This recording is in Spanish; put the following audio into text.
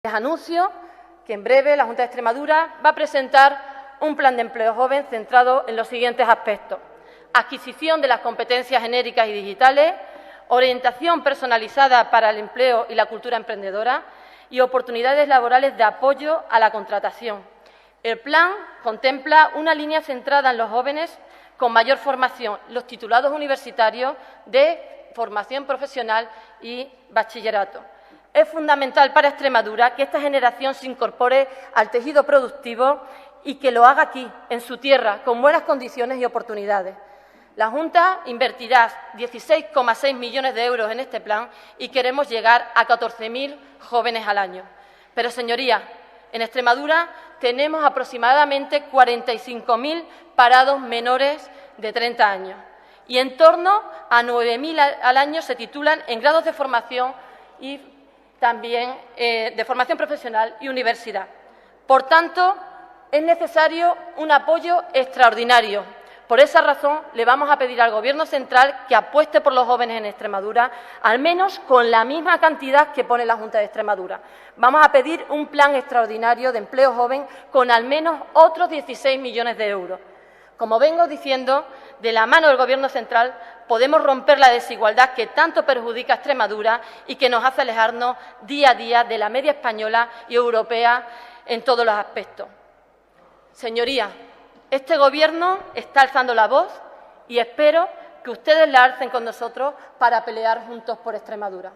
Les anuncio que en breve la Junta de Extremadura va a presentar un plan de empleo joven centrado en los siguientes aspectos: adquisición de las competencias genéricas y digitales, orientación personalizada para el empleo y la cultura emprendedora y oportunidades laborales de apoyo a la contratación. El plan contempla una línea centrada en los jóvenes con mayor formación, los titulados universitarios de formación profesional y bachillerato. Es fundamental para Extremadura que esta generación se incorpore al tejido productivo y que lo haga aquí, en su tierra, con buenas condiciones y oportunidades. La Junta invertirá 16,6 millones de euros en este plan y queremos llegar a 14.000 jóvenes al año. Pero, señorías, en Extremadura tenemos aproximadamente 45.000 parados menores de 30 años y en torno a 9.000 al año se titulan en grados de formación y también de formación profesional y universidad. Por tanto, es necesario un apoyo extraordinario. Por esa razón, le vamos a pedir al Gobierno central que apueste por los jóvenes en Extremadura, al menos con la misma cantidad que pone la Junta de Extremadura. Vamos a pedir un plan extraordinario de empleo joven con al menos otros 16 millones de euros. Como vengo diciendo, de la mano del Gobierno central podemos romper la desigualdad que tanto perjudica a Extremadura y que nos hace alejarnos día a día de la media española y europea en todos los aspectos. Señorías, este Gobierno está alzando la voz y espero que ustedes la alcen con nosotros para pelear juntos por Extremadura.